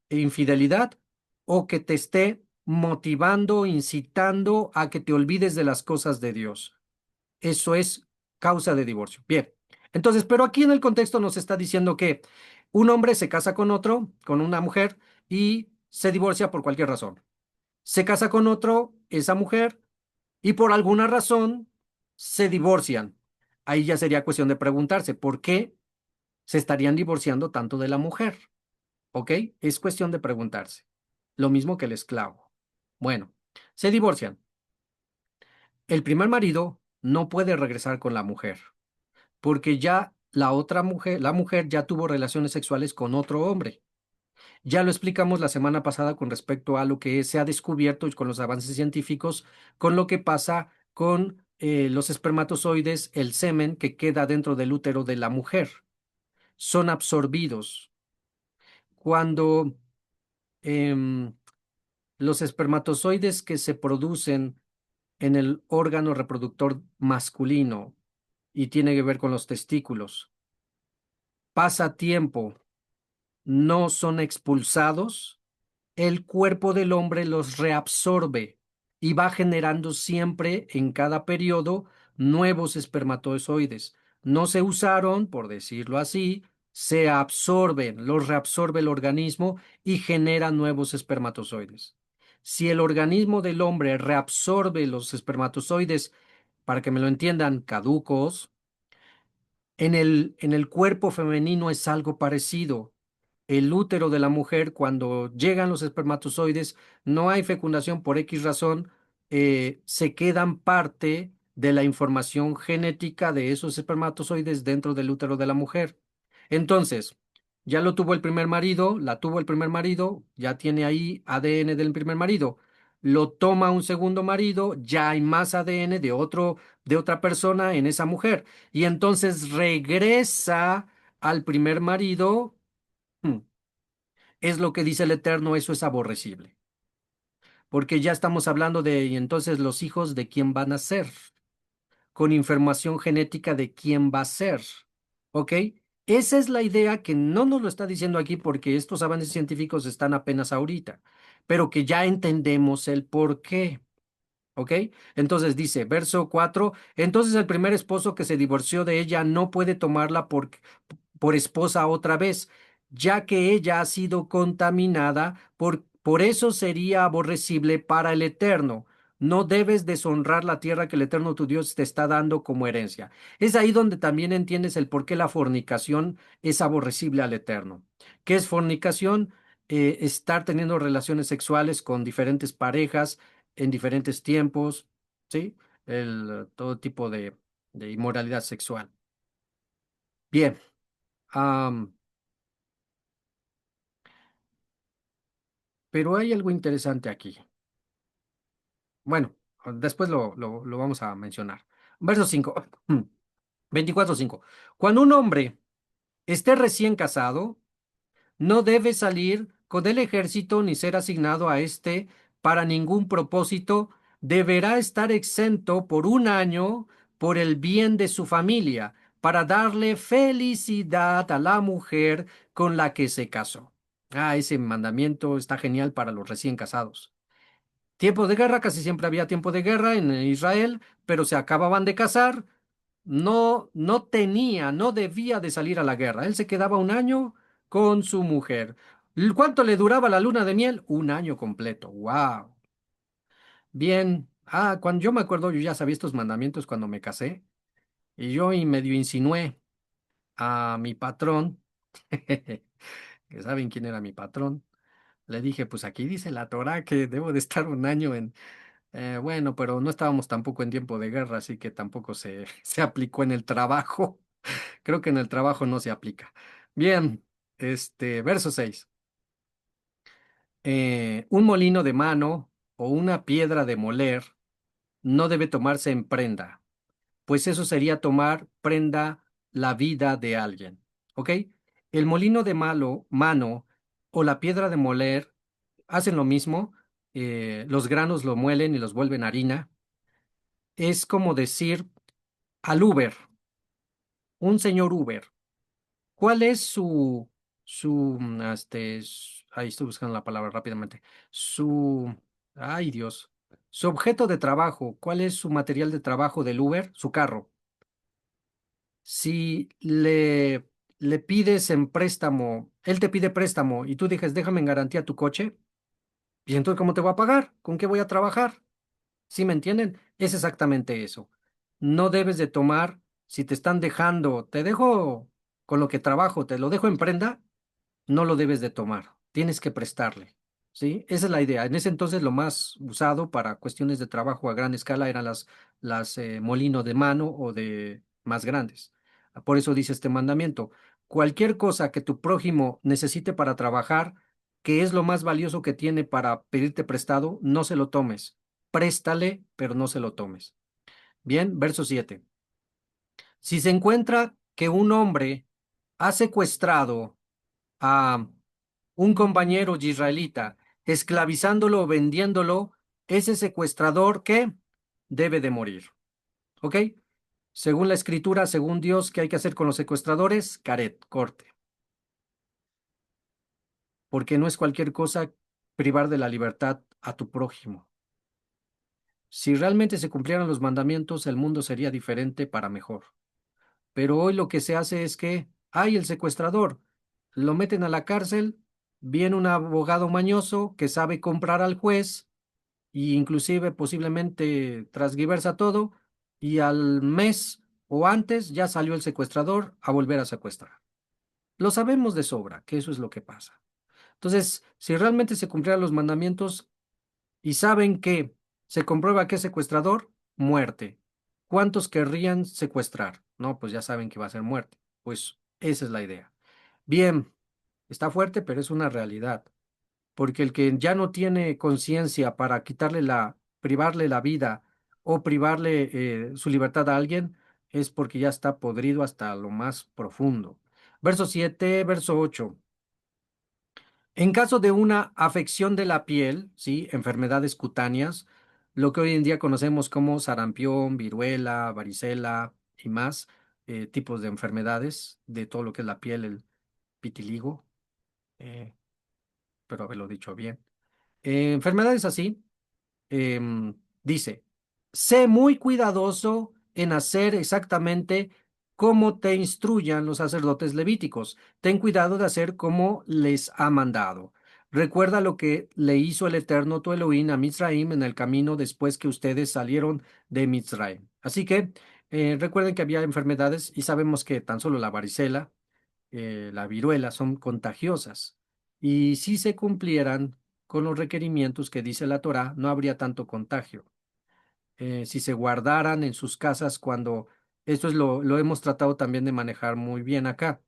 infidelidad o que te esté motivando, incitando a que te olvides de las cosas de Dios. Eso es causa de divorcio. Bien, entonces, pero aquí en el contexto nos está diciendo que un hombre se casa con otro, con una mujer, y se divorcia por cualquier razón. Se casa con otro, esa mujer, y por alguna razón se divorcian. Ahí ya sería cuestión de preguntarse por qué se estarían divorciando tanto de la mujer. ¿Ok? Es cuestión de preguntarse. Lo mismo que el esclavo. Bueno, se divorcian. El primer marido no puede regresar con la mujer, porque ya la otra mujer, la mujer ya tuvo relaciones sexuales con otro hombre. Ya lo explicamos la semana pasada con respecto a lo que se ha descubierto y con los avances científicos, con lo que pasa con los espermatozoides, el semen que queda dentro del útero de la mujer. Son absorbidos. Cuando em, los espermatozoides que se producen en el órgano reproductor masculino y tiene que ver con los testículos, pasa tiempo, no son expulsados, el cuerpo del hombre los reabsorbe y va generando siempre en cada periodo nuevos espermatozoides. No se usaron, por decirlo así, se absorben, los reabsorbe el organismo y genera nuevos espermatozoides. Si el organismo del hombre reabsorbe los espermatozoides, para que me lo entiendan, caducos, en el cuerpo femenino es algo parecido. El útero de la mujer, cuando llegan los espermatozoides, no hay fecundación por X razón, se quedan parte de la información genética de esos espermatozoides dentro del útero de la mujer. Entonces, ya lo tuvo el primer marido, la tuvo el primer marido, ya tiene ahí ADN del primer marido. Lo toma un segundo marido, ya hay más ADN de otra persona en esa mujer. Y entonces regresa al primer marido. Hmm, Es lo que dice el Eterno, eso es aborrecible. Porque ya estamos hablando de, y entonces los hijos de quién van a ser, con información genética de quién va a ser. ¿Ok? Esa es la idea que no nos lo está diciendo aquí porque estos avances científicos están apenas ahorita, pero que ya entendemos el por qué. ¿Ok? Entonces dice, verso 4: entonces el primer esposo que se divorció de ella no puede tomarla por esposa otra vez, ya que ella ha sido contaminada, por eso sería aborrecible para el Eterno. No debes deshonrar la tierra que el Eterno tu Dios te está dando como herencia. Es ahí donde también entiendes el por qué la fornicación es aborrecible al Eterno. ¿Qué es fornicación? Estar teniendo relaciones sexuales con diferentes parejas en diferentes tiempos, ¿sí? Todo tipo de inmoralidad sexual. Bien, am, pero hay algo interesante aquí. Bueno, después lo vamos a mencionar. Verso 5, 24:5. Cuando un hombre esté recién casado, no debe salir con el ejército ni ser asignado a éste para ningún propósito. Deberá estar exento por un año por el bien de su familia, para darle felicidad a la mujer con la que se casó. Ah, ese mandamiento está genial para los recién casados. Tiempo de guerra, casi siempre había tiempo de guerra en Israel, pero se acababan de casar. No debía de salir a la guerra. Él se quedaba un año con su mujer. ¿Cuánto le duraba la luna de miel? Un año completo. ¡Wow! Bien. Ah, cuando yo me acuerdo, yo ya sabía estos mandamientos cuando me casé y yo y medio insinué a mi patrón, que saben quién era mi patrón. Le dije, pues aquí dice la Torá que debo de estar un año en. Bueno, pero no estábamos tampoco en tiempo de guerra, así que tampoco se aplicó en el trabajo. Creo que en el trabajo no se aplica. Bien, verso 6. Un molino de mano o una piedra de moler no debe tomarse en prenda, pues eso sería tomar prenda la vida de alguien. ¿Ok? El molino de mano o la piedra de moler hacen lo mismo. Los granos lo muelen y los vuelven harina. Es como decir al Uber, un señor Uber. ¿Cuál es ahí estoy buscando la palabra rápidamente, ay Dios, su objeto de trabajo? ¿Cuál es su material de trabajo del Uber? Su carro. Si le pides en préstamo, él te pide préstamo y tú dices, déjame en garantía tu coche, y entonces, ¿cómo te voy a pagar? ¿Con qué voy a trabajar? ¿Sí me entienden? Es exactamente eso. No debes de tomar, si te están dejando, te dejo con lo que trabajo, te lo dejo en prenda, no lo debes de tomar. Tienes que prestarle. ¿Sí? Esa es la idea. En ese entonces lo más usado para cuestiones de trabajo a gran escala eran las molino de mano o de más grandes. Por eso dice este mandamiento. Cualquier cosa que tu prójimo necesite para trabajar, que es lo más valioso que tiene para pedirte prestado, no se lo tomes. Préstale, pero no se lo tomes. Bien, verso 7. Si se encuentra que un hombre ha secuestrado a un compañero israelita, esclavizándolo o vendiéndolo, ese secuestrador que debe de morir. ¿Ok? Según la escritura, según Dios, ¿qué hay que hacer con los secuestradores? Caret, corte. Porque no es cualquier cosa privar de la libertad a tu prójimo. Si realmente se cumplieran los mandamientos, el mundo sería diferente para mejor. Pero hoy lo que se hace es que hay el secuestrador, lo meten a la cárcel, viene un abogado mañoso que sabe comprar al juez e inclusive posiblemente transgiversa todo y al mes o antes ya salió el secuestrador a volver a secuestrar. Lo sabemos de sobra que eso es lo que pasa. Entonces, si realmente se cumplieran los mandamientos, y saben que se comprueba que es secuestrador, muerte. ¿Cuántos querrían secuestrar? No, pues ya saben que va a ser muerte. Pues esa es la idea. Bien, está fuerte, pero es una realidad, porque el que ya no tiene conciencia para privarle la vida o privarle su libertad a alguien, es porque ya está podrido hasta lo más profundo. Verso 7, verso 8. En caso de una afección de la piel, ¿sí? Enfermedades cutáneas, lo que hoy en día conocemos como sarampión, viruela, varicela y más tipos de enfermedades de todo lo que es la piel, el pitiligo, eh, pero haberlo dicho bien. Enfermedades así, dice, sé muy cuidadoso en hacer exactamente como te instruyan los sacerdotes levíticos. Ten cuidado de hacer como les ha mandado. Recuerda lo que le hizo el Eterno tu Elohim a Mizraim en el camino después que ustedes salieron de Mizraim. Así que recuerden que había enfermedades y sabemos que tan solo la varicela, la viruela son contagiosas. Y si se cumplieran con los requerimientos que dice la Torá, no habría tanto contagio. Si se guardaran en sus casas cuando esto es lo hemos tratado también de manejar muy bien acá.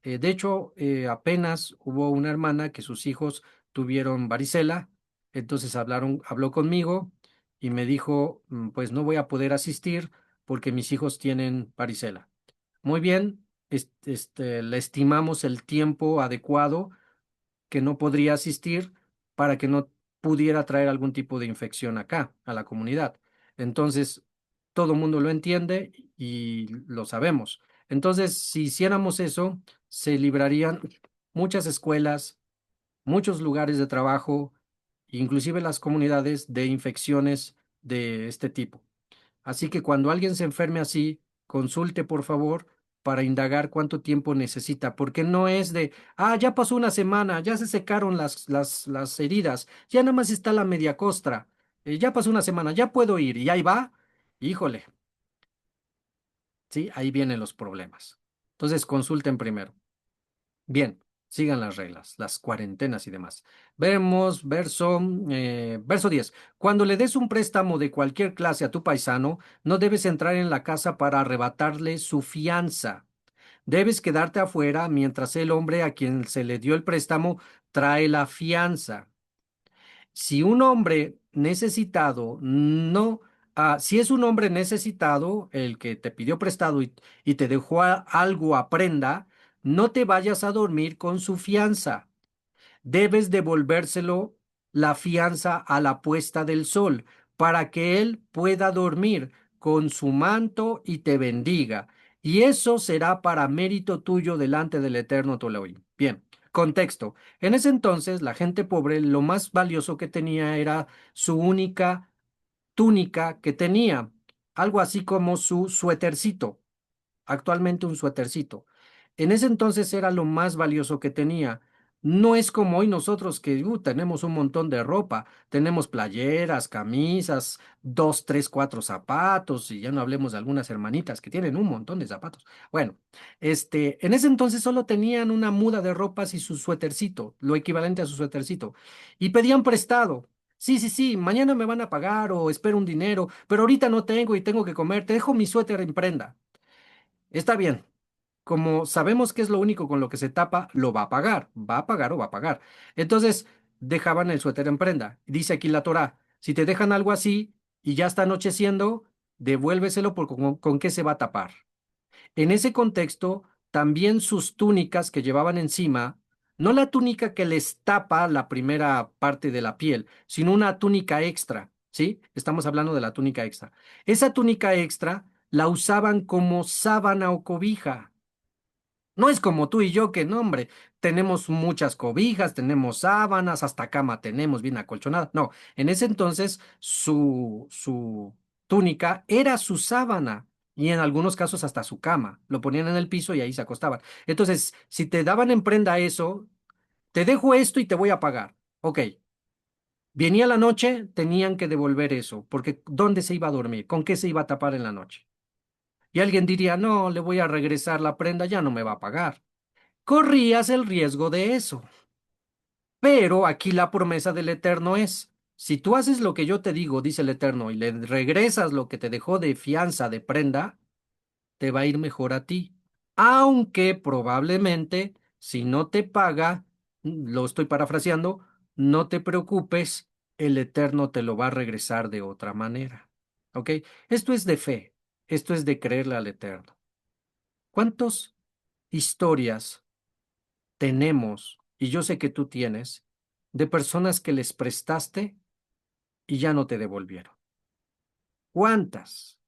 De hecho, apenas hubo una hermana que sus hijos tuvieron varicela, entonces habló conmigo y me dijo, pues no voy a poder asistir porque mis hijos tienen varicela. Muy bien, le estimamos el tiempo adecuado que no podría asistir para que no pudiera traer algún tipo de infección acá, a la comunidad. Entonces, todo el mundo lo entiende y lo sabemos. Entonces, si hiciéramos eso, se librarían muchas escuelas, muchos lugares de trabajo, inclusive las comunidades de infecciones de este tipo. Así que cuando alguien se enferme así, consulte por favor para indagar cuánto tiempo necesita, porque no es de, ya pasó una semana, ya se secaron las heridas, ya nada más está la media costra, ya pasó una semana, ya puedo ir, y ahí va, híjole, sí, ahí vienen los problemas. Entonces consulten primero. Bien, sigan las reglas, las cuarentenas y demás. Vemos verso 10. Cuando le des un préstamo de cualquier clase a tu paisano, no debes entrar en la casa para arrebatarle su fianza. Debes quedarte afuera mientras el hombre a quien se le dio el préstamo trae la fianza. Si un hombre necesitado no, si es un hombre necesitado, el que te pidió prestado y te dejó algo a prenda, no te vayas a dormir con su fianza. Debes devolvérselo la fianza a la puesta del sol, para que él pueda dormir con su manto y te bendiga. Y eso será para mérito tuyo delante del Eterno tu Elohim. Bien, contexto. En ese entonces, la gente pobre, lo más valioso que tenía era su única túnica que tenía, algo así como su suétercito, actualmente un suétercito. En ese entonces era lo más valioso que tenía. No es como hoy nosotros que tenemos un montón de ropa, tenemos playeras, camisas, dos, tres, cuatro zapatos, y ya no hablemos de algunas hermanitas que tienen un montón de zapatos. Bueno, en ese entonces solo tenían una muda de ropas y su suétercito, lo equivalente a su suétercito, y pedían prestado. Sí, sí, sí, mañana me van a pagar o espero un dinero, pero ahorita no tengo y tengo que comer, te dejo mi suéter en prenda. Está bien. Como sabemos que es lo único con lo que se tapa, lo va a pagar o va a pagar. Entonces, dejaban el suéter en prenda. Dice aquí la Torá, si te dejan algo así y ya está anocheciendo, devuélveselo porque con qué se va a tapar. En ese contexto, también sus túnicas que llevaban encima, no la túnica que les tapa la primera parte de la piel, sino una túnica extra, ¿sí? Estamos hablando de la túnica extra. Esa túnica extra la usaban como sábana o cobija. No es como tú y yo que, no, hombre, tenemos muchas cobijas, tenemos sábanas, hasta cama tenemos bien acolchonada. No, en ese entonces su túnica era su sábana y en algunos casos hasta su cama. Lo ponían en el piso y ahí se acostaban. Entonces, si te daban en prenda eso, te dejo esto y te voy a pagar. Ok, venía la noche, tenían que devolver eso, porque ¿dónde se iba a dormir? ¿Con qué se iba a tapar en la noche? Y alguien diría, no, le voy a regresar la prenda, ya no me va a pagar. Corrías el riesgo de eso. Pero aquí la promesa del Eterno es, si tú haces lo que yo te digo, dice el Eterno, y le regresas lo que te dejó de fianza, de prenda, te va a ir mejor a ti. Aunque probablemente, si no te paga, lo estoy parafraseando, no te preocupes, el Eterno te lo va a regresar de otra manera. ¿Ok? Esto es de fe, esto es de creerle al Eterno. ¿Cuántas historias tenemos, y yo sé que tú tienes, de personas que les prestaste y ya no te devolvieron? ¿Cuántas?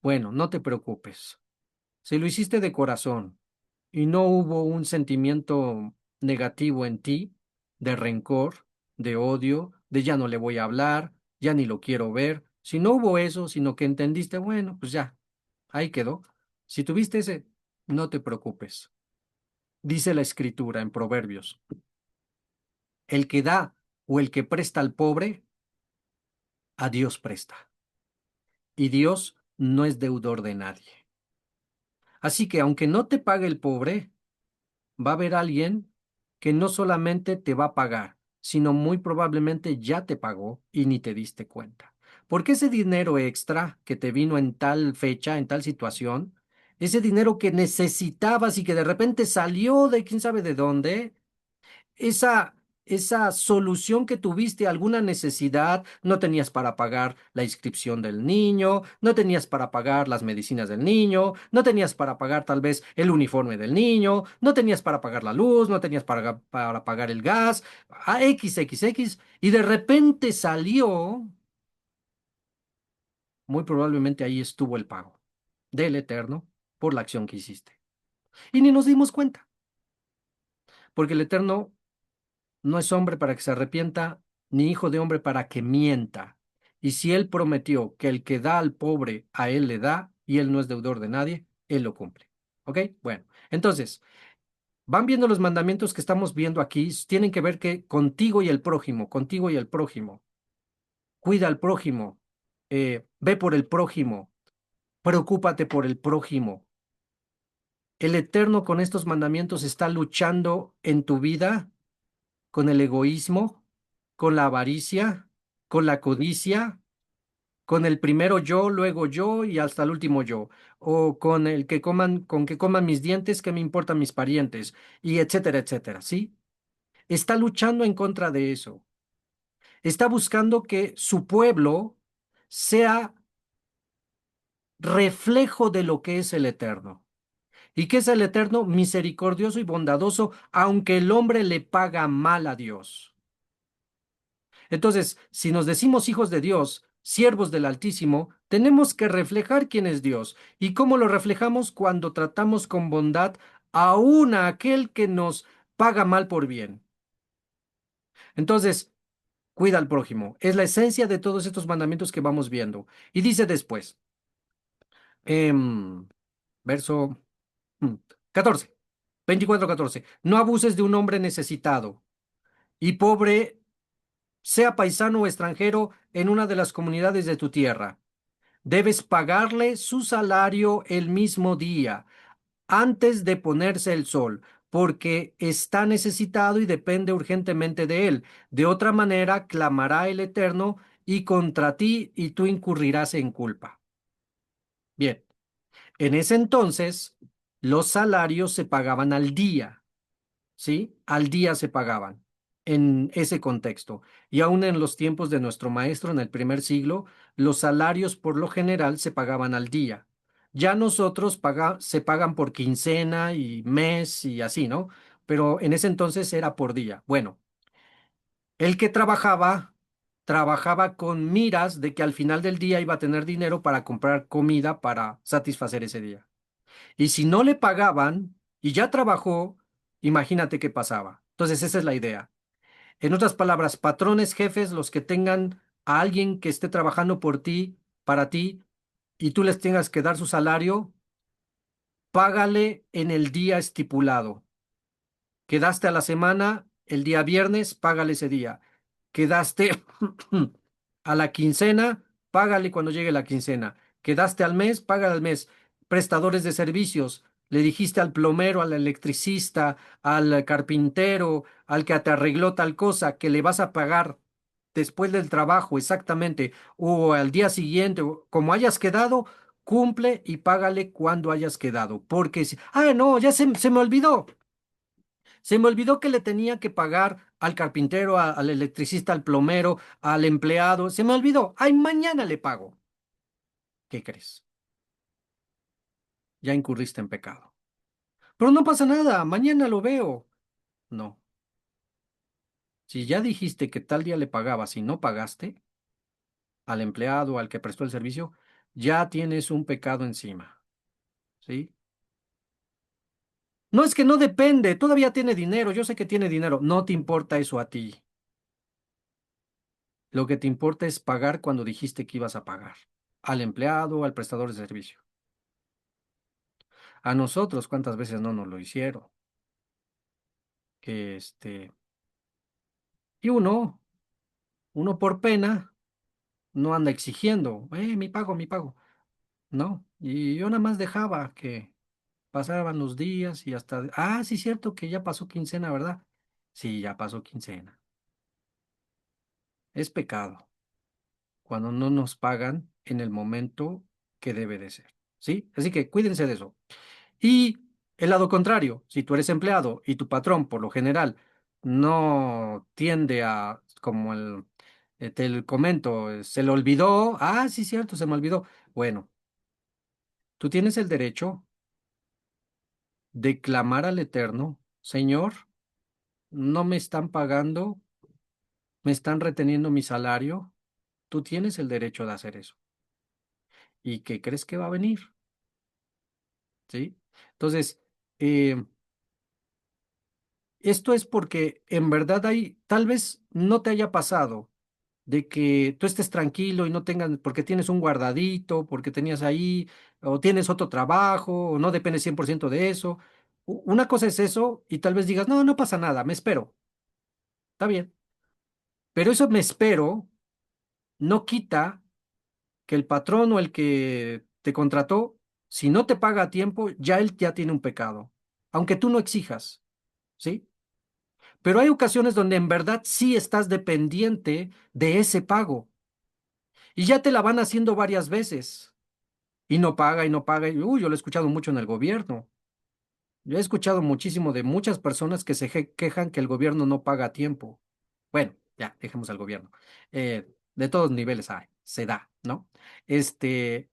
Bueno, no te preocupes. Si lo hiciste de corazón y no hubo un sentimiento negativo en ti, de rencor, de odio, de ya no le voy a hablar, ya ni lo quiero ver, si no hubo eso, sino que entendiste, bueno, pues ya, ahí quedó. Si tuviste ese, no te preocupes. Dice la escritura en Proverbios. El que da o el que presta al pobre, a Dios presta. Y Dios no es deudor de nadie. Así que aunque no te pague el pobre, va a haber alguien que no solamente te va a pagar, sino muy probablemente ya te pagó y ni te diste cuenta. Porque ese dinero extra que te vino en tal fecha, en tal situación, ese dinero que necesitabas y que de repente salió de quién sabe de dónde, esa, esa solución que tuviste a alguna necesidad, no tenías para pagar la inscripción del niño, no tenías para pagar las medicinas del niño, no tenías para pagar tal vez el uniforme del niño, no tenías para pagar la luz, no tenías para pagar el gas, a XXX, y de repente salió, muy probablemente ahí estuvo el pago del Eterno por la acción que hiciste. Y ni nos dimos cuenta, porque el Eterno no es hombre para que se arrepienta, ni hijo de hombre para que mienta. Y si él prometió que el que da al pobre a él le da, y él no es deudor de nadie, él lo cumple. ¿Ok? Bueno, entonces, van viendo los mandamientos que estamos viendo aquí, tienen que ver que contigo y el prójimo, contigo y el prójimo, cuida al prójimo, ve por el prójimo, preocúpate por el prójimo. El Eterno con estos mandamientos está luchando en tu vida con el egoísmo, con la avaricia, con la codicia, con el primero yo, luego yo y hasta el último yo, o con el que coman, con que coman mis dientes, que me importan mis parientes, y etcétera, etcétera, ¿sí? Está luchando en contra de eso. Está buscando que su pueblo sea reflejo de lo que es el Eterno. ¿Y qué es el Eterno? Misericordioso y bondadoso, aunque el hombre le paga mal a Dios. Entonces, si nos decimos hijos de Dios, siervos del Altísimo, tenemos que reflejar quién es Dios. ¿Y cómo lo reflejamos? Cuando tratamos con bondad aún a aquel que nos paga mal por bien. Entonces, cuida al prójimo. Es la esencia de todos estos mandamientos que vamos viendo. Y dice después, em, verso mm, 14, 24:14, no abuses de un hombre necesitado y pobre, sea paisano o extranjero en una de las comunidades de tu tierra. Debes pagarle su salario el mismo día, antes de ponerse el sol, porque está necesitado y depende urgentemente de él. De otra manera, clamará el Eterno y contra ti y tú incurrirás en culpa. Bien, en ese entonces, los salarios se pagaban al día. ¿Sí? Al día se pagaban en ese contexto. Y aún en los tiempos de nuestro maestro en el primer siglo, los salarios por lo general se pagaban al día. Ya nosotros se pagan por quincena y mes y así, ¿no? Pero en ese entonces era por día. Bueno, el que trabajaba, trabajaba con miras de que al final del día iba a tener dinero para comprar comida para satisfacer ese día. Y si no le pagaban y ya trabajó, imagínate qué pasaba. Entonces, esa es la idea. En otras palabras, patrones, jefes, los que tengan a alguien que esté trabajando por ti, para ti, y tú les tengas que dar su salario, págale en el día estipulado. Quedaste a la semana, el día viernes, págale ese día. Quedaste a la quincena, págale cuando llegue la quincena. Quedaste al mes, págale al mes. Prestadores de servicios, le dijiste al plomero, al electricista, al carpintero, al que te arregló tal cosa, que le vas a pagar después del trabajo, exactamente, o al día siguiente, o como hayas quedado, cumple y págale cuando hayas quedado. Porque si, no, ya se me olvidó. Se me olvidó que le tenía que pagar al carpintero, al electricista, al plomero, al empleado. Se me olvidó. Ay, mañana le pago. ¿Qué crees? Ya incurriste en pecado. Pero no pasa nada. Mañana lo veo. No. Si ya dijiste que tal día le pagabas y no pagaste al empleado, al que prestó el servicio, ya tienes un pecado encima. ¿Sí? No es que no depende. Todavía tiene dinero. Yo sé que tiene dinero. No te importa eso a ti. Lo que te importa es pagar cuando dijiste que ibas a pagar. Al empleado, al prestador de servicio. A nosotros, ¿cuántas veces no nos lo hicieron? Que Y uno por pena, no anda exigiendo, mi pago, ¿no? Y yo nada más dejaba que pasaban los días y hasta, sí, cierto que ya pasó quincena, ¿verdad? Sí, ya pasó quincena. Es pecado cuando no nos pagan en el momento que debe de ser, ¿sí? Así que cuídense de eso. Y el lado contrario, si tú eres empleado y tu patrón, por lo general, no tiende a, como te comento, se le olvidó, sí, cierto, se me olvidó. Bueno, tú tienes el derecho de clamar al Eterno, Señor, no me están pagando, me están reteniendo mi salario, tú tienes el derecho de hacer eso. ¿Y qué crees que va a venir? ¿Sí? Entonces, eh, esto es porque en verdad hay, tal vez no te haya pasado de que tú estés tranquilo y no tengas, porque tienes un guardadito, porque tenías ahí, o tienes otro trabajo, o no depende 100% de eso. Una cosa es eso y tal vez digas, no, no pasa nada, me espero, está bien. Pero eso me espero no quita que el patrón o el que te contrató, si no te paga a tiempo, ya él ya tiene un pecado, aunque tú no exijas, ¿sí? Pero hay ocasiones donde en verdad sí estás dependiente de ese pago y ya te la van haciendo varias veces y no paga y no paga. Yo lo he escuchado mucho en el gobierno. Yo he escuchado muchísimo de muchas personas que se quejan que el gobierno no paga a tiempo. Bueno, ya, dejemos al gobierno. De todos niveles hay, se da, ¿no? Este,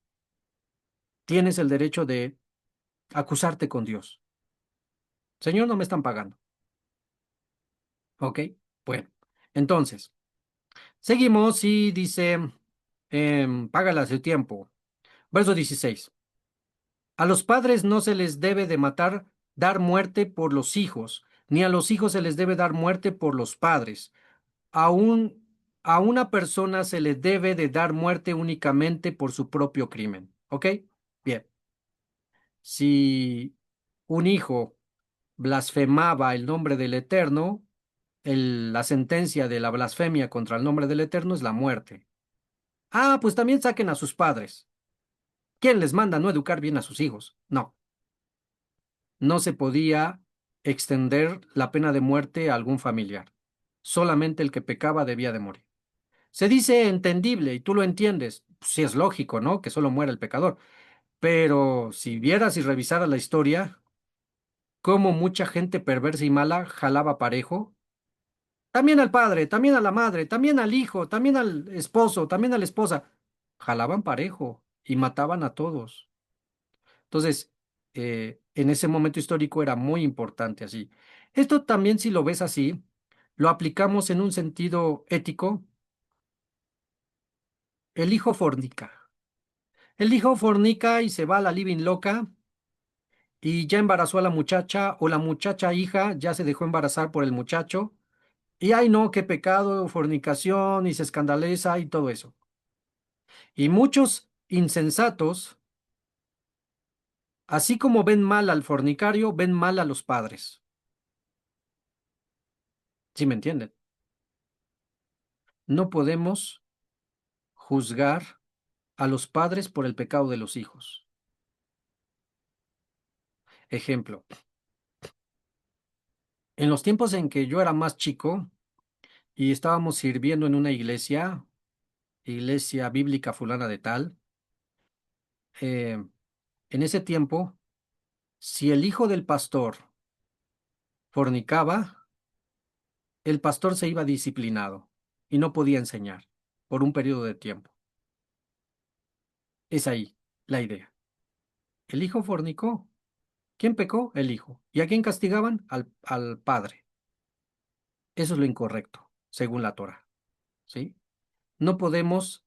tienes el derecho de acusarte con Dios. Señor, no me están pagando. ¿Ok? Bueno, entonces, seguimos y dice, págala a su tiempo. Verso 16. A los padres no se les debe de matar, dar muerte por los hijos, ni a los hijos se les debe dar muerte por los padres. Aún a una persona se le debe de dar muerte únicamente por su propio crimen. ¿Ok? Bien. Si un hijo blasfemaba el nombre del Eterno, la sentencia de la blasfemia contra el nombre del Eterno es la muerte. Pues también saquen a sus padres. ¿Quién les manda no educar bien a sus hijos? No, no se podía extender la pena de muerte a algún familiar. Solamente el que pecaba debía de morir. Se dice entendible y tú lo entiendes. Sí es lógico, ¿no? Que solo muera el pecador. Pero si vieras y revisaras la historia, cómo mucha gente perversa y mala jalaba parejo, también al padre, también a la madre, también al hijo, también al esposo, también a la esposa, jalaban parejo y mataban a todos. Entonces, en ese momento histórico era muy importante así. Esto también, si lo ves así, lo aplicamos en un sentido ético. El hijo fornica. El hijo fornica y se va a la living loca y ya embarazó a la muchacha o la muchacha hija ya se dejó embarazar por el muchacho. Y ay no, qué pecado, fornicación y se escandaliza y todo eso. Y muchos insensatos, así como ven mal al fornicario, ven mal a los padres. ¿Sí me entienden? No podemos juzgar a los padres por el pecado de los hijos. Ejemplo, en los tiempos en que yo era más chico y estábamos sirviendo en una iglesia, iglesia bíblica fulana de tal, eh, en ese tiempo, si el hijo del pastor fornicaba, el pastor se iba disciplinado y no podía enseñar por un periodo de tiempo. Es ahí la idea. El hijo fornicó. ¿Quién pecó? El hijo. ¿Y a quién castigaban? Al padre. Eso es lo incorrecto, según la Torah. ¿Sí? No podemos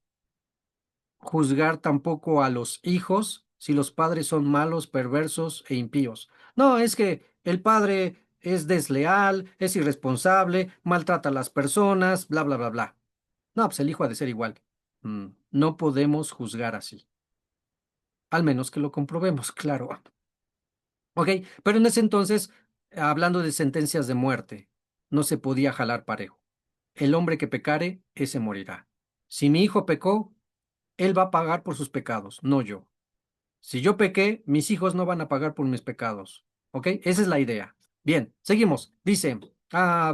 juzgar tampoco a los hijos si los padres son malos, perversos e impíos. No, es que el padre es desleal, es irresponsable, maltrata a las personas, bla, bla, bla, bla. No, pues el hijo ha de ser igual. No podemos juzgar así, al menos que lo comprobemos, claro. Ok, pero en ese entonces, hablando de sentencias de muerte, no se podía jalar parejo. el hombre que pecare, ese morirá. Si mi hijo pecó, él va a pagar por sus pecados, no yo. Si yo pequé, mis hijos no van a pagar por mis pecados. ¿Ok? Esa es la idea. Bien, seguimos. Dice,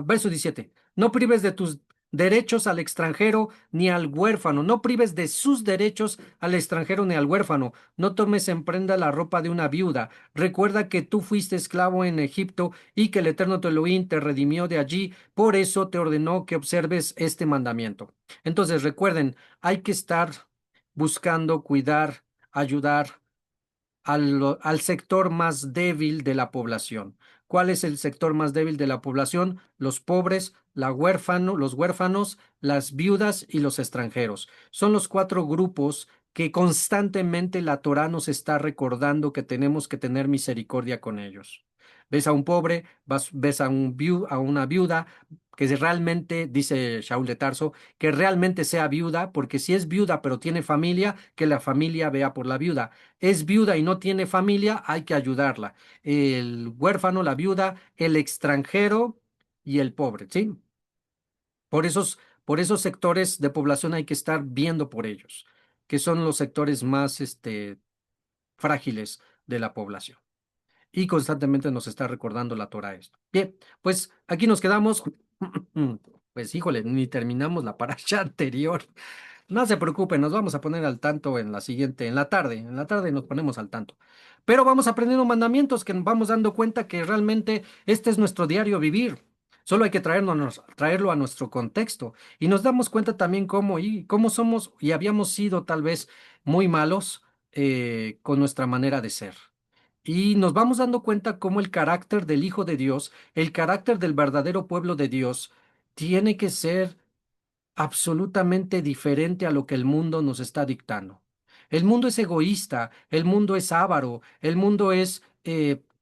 verso 17, no prives de tus derechos al extranjero ni al huérfano, no prives de sus derechos al extranjero ni al huérfano, no tomes en prenda la ropa de una viuda. Recuerda que tú fuiste esclavo en Egipto y que el Eterno tu Elohim te redimió de allí, por eso te ordenó que observes este mandamiento. Entonces, recuerden, hay que estar buscando cuidar, ayudar al sector más débil de la población. ¿Cuál es el sector más débil de la población? Los pobres, los huérfanos, las viudas y los extranjeros. Son los cuatro grupos que constantemente la Torá nos está recordando que tenemos que tener misericordia con ellos. Ves a un pobre, ves a una viuda que realmente, dice Shaul de Tarso, que realmente sea viuda, porque si es viuda pero tiene familia, que la familia vea por la viuda. Es viuda y no tiene familia, hay que ayudarla. El huérfano, la viuda, el extranjero y el pobre, ¿sí? Por esos sectores de población hay que estar viendo por ellos, que son los sectores más, frágiles de la población. Y constantemente nos está recordando la Torah esto. Bien, pues aquí nos quedamos. Pues híjole, ni terminamos la paracha anterior. No se preocupen, nos vamos a poner al tanto en la siguiente, en la tarde nos ponemos al tanto. Pero vamos aprendiendo mandamientos que nos vamos dando cuenta que realmente este es nuestro diario vivir. Solo hay que traerlo a nuestro contexto y nos damos cuenta también cómo somos y habíamos sido tal vez muy malos con nuestra manera de ser. Y nos vamos dando cuenta cómo el carácter del Hijo de Dios, el carácter del verdadero pueblo de Dios, tiene que ser absolutamente diferente a lo que el mundo nos está dictando. El mundo es egoísta, el mundo es avaro, el mundo es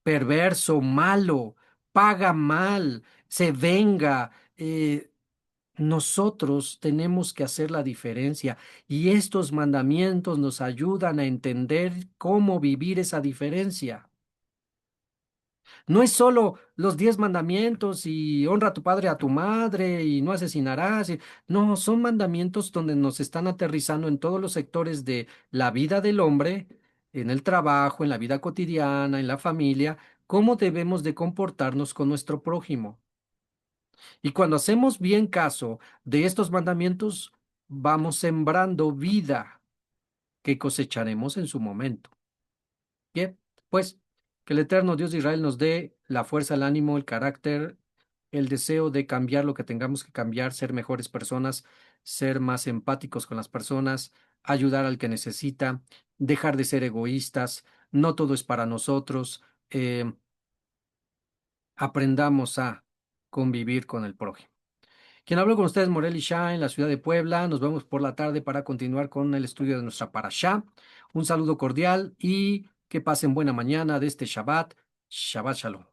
perverso, malo, paga mal, se venga. Nosotros tenemos que hacer la diferencia y estos mandamientos nos ayudan a entender cómo vivir esa diferencia. No es solo los 10 mandamientos y honra a tu padre, a tu madre y no asesinarás. No, son mandamientos donde nos están aterrizando en todos los sectores de la vida del hombre, en el trabajo, en la vida cotidiana, en la familia, cómo debemos de comportarnos con nuestro prójimo. Y cuando hacemos bien caso de estos mandamientos, vamos sembrando vida que cosecharemos en su momento. Bien, pues que el eterno Dios de Israel nos dé la fuerza, el ánimo, el carácter, el deseo de cambiar lo que tengamos que cambiar, ser mejores personas, ser más empáticos con las personas, ayudar al que necesita, dejar de ser egoístas, no todo es para nosotros, aprendamos a convivir con el prójimo. Quien habló con ustedes, Morel Isha, en la ciudad de Puebla. Nos vemos por la tarde para continuar con el estudio de nuestra parashá. Un saludo cordial y que pasen buena mañana de este Shabbat. Shabbat Shalom.